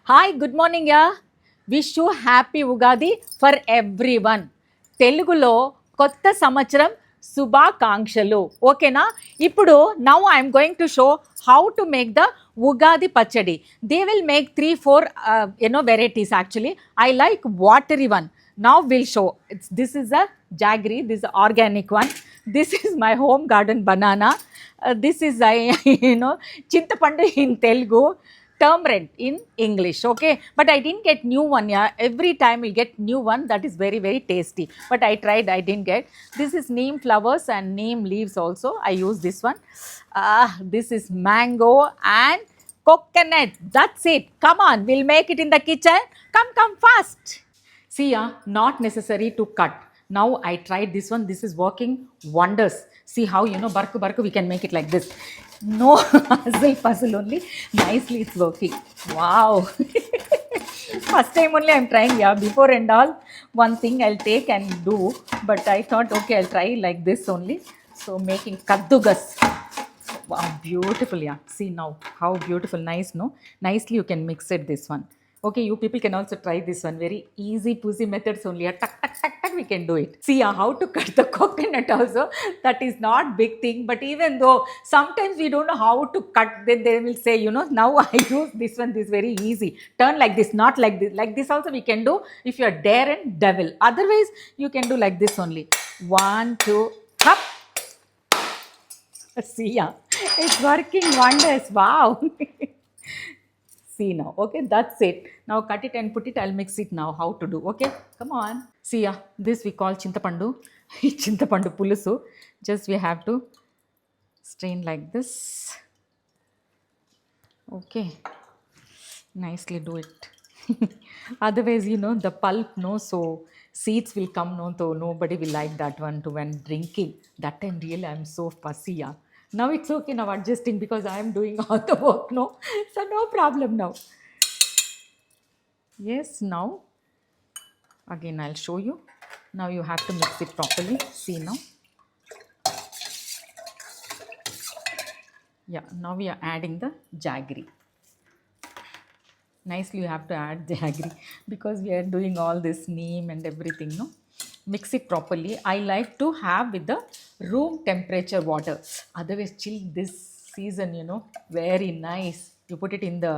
Hi good morning yeah wish you happy Ugadi for everyone. తెలుగులో కొత్త సంవత్సరం శుభాకాంక్షలు. ఓకేనా? ఇప్పుడు now I'm going to show how to make the Ugadi pachadi. They will make 3-4 varieties actually. I like watery one. Now we'll show. This is a jaggery, this is organic one. This is my home garden banana. This is a chintapandu in Telugu, tamarind in English. Okay, but I didn't get new one. Yeah, every time we get new one that is very very tasty, but I tried, I didn't get. This is neem flowers and neem leaves also. I use this one. This is mango and coconut. That's it. Come on, we'll make it in the kitchen. Come fast. See, not necessary to cut. Now I tried this one. This is working wonders. See how, barku we can make it like this. No puzzle only. Nicely it's working. Wow. First time only I'm trying. Yeah, before and all, one thing I'll take and do. But I thought, okay, I'll try like this only. So making kaddugas. Wow, beautiful. Yeah, see now how beautiful. Nice, no? Nicely you can mix it, this one. Okay, you people can also try this one. Very easy peasy methods only. Tuck, tuck, tuck, tuck, we can do it. See how to cut the coconut also. That is not big thing. But even though sometimes we don't know how to cut, then they will say, now I use this one. This is very easy. Turn like this, not like this. Like this also we can do if you are dare and devil. Otherwise, you can do like this only. 1, 2, hop. See, it's working wonders. Wow. See now, okay, that's it. Now cut it and put it. I'll mix it now. How to do? Okay, come on. See, this we call chintapandu. Chintapandu pulusu. Just we have to strain like this. Okay, nicely do it. Otherwise, the pulp, no, so seeds will come, no, so nobody will like that one to when drinking. That time really I'm so fussy. Now it's okay, now adjusting because I am doing all the work, no, so no problem now. Yes, now again I'll show you. Now you have to mix it properly. See now. Yeah, now we are adding the jaggery. Nicely you have to add jaggery because we are doing all this neem and everything, no. Mix it properly. I like to have with the room temperature water. Otherwise chill this season, very nice. You put it in the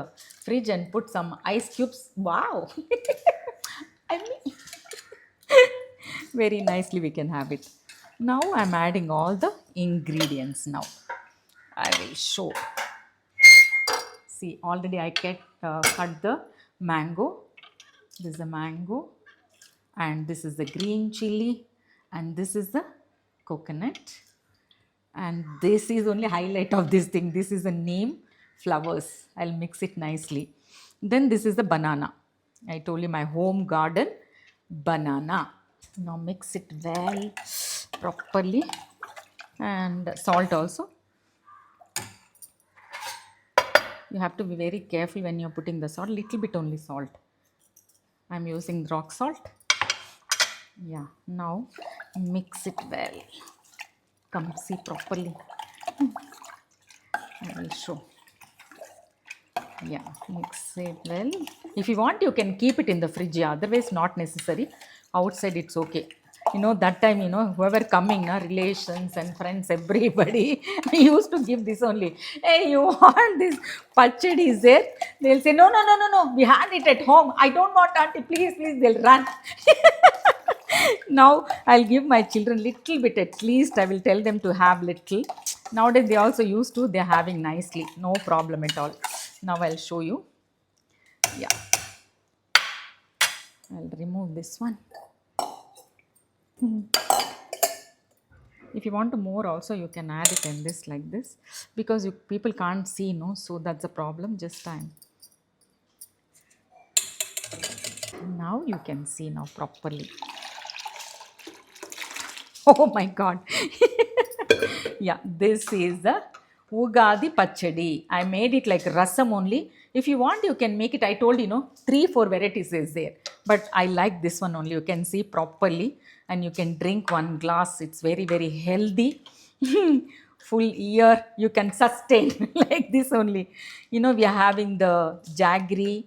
fridge and put some ice cubes. Wow. I mean, very nicely we can have it. Now I'm adding all the ingredients now. I will show. See, already I cut the mango. This is a mango. And this is the green chili. And this is the coconut. And this is only highlight of this thing. This is the neem flowers. I'll mix it nicely. Then this is the banana. I told you my home garden banana. Now mix it well properly. And salt also. You have to be very careful when you're putting the salt. Little bit only salt. I'm using rock salt. Yeah, now mix it well. Come see properly. I will show. Yeah, mix it well. If you want, you can keep it in the fridge. Yeah, otherwise not necessary. Outside it's okay. That time, whoever coming, relations and friends, everybody, we used to give this only. Hey, you want this pachadi is there? They'll say, no. We had it at home. I don't want auntie. Please. They'll run. Now I'll give my children little bit at least. I will tell them to have little. Nowadays they also used to. They're having nicely. No problem at all. Now I'll show you. Yeah. I'll remove this one. If you want more also, you can add it in this like this because people can't see, no, so that's the problem. Just time. Now you can see now properly. Oh my god. Yeah, this is the Ugadi Pachadi. I made it like rasam only. If you want, you can make it. I told 3-4 varieties is there. But I like this one only. You can see properly and you can drink 1 glass. It's very, very healthy. Full year you can sustain like this only. We are having the jaggery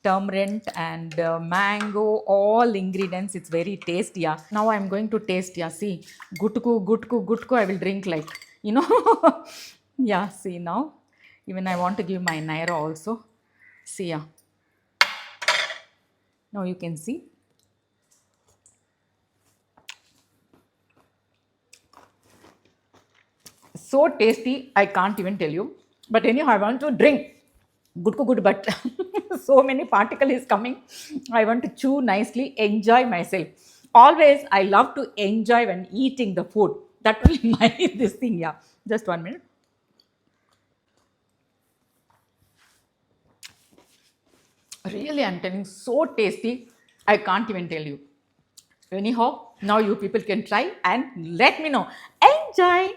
tamarind and mango, all ingredients. It's very tasty. Yeah. Now I'm going to taste. Yeah, see, gutku. I will drink like, you know. Yeah, see now. Even I want to give my Naira also. See, yeah. Now you can see. So tasty, I can't even tell you. But anyhow, I want to drink. Good, but so many particle is coming. I want to chew nicely, enjoy myself. Always, I love to enjoy when eating the food. That will be my this thing. Yeah, just 1 minute. Really, I'm telling, so tasty. I can't even tell you. Anyhow, now you people can try and let me know. Enjoy.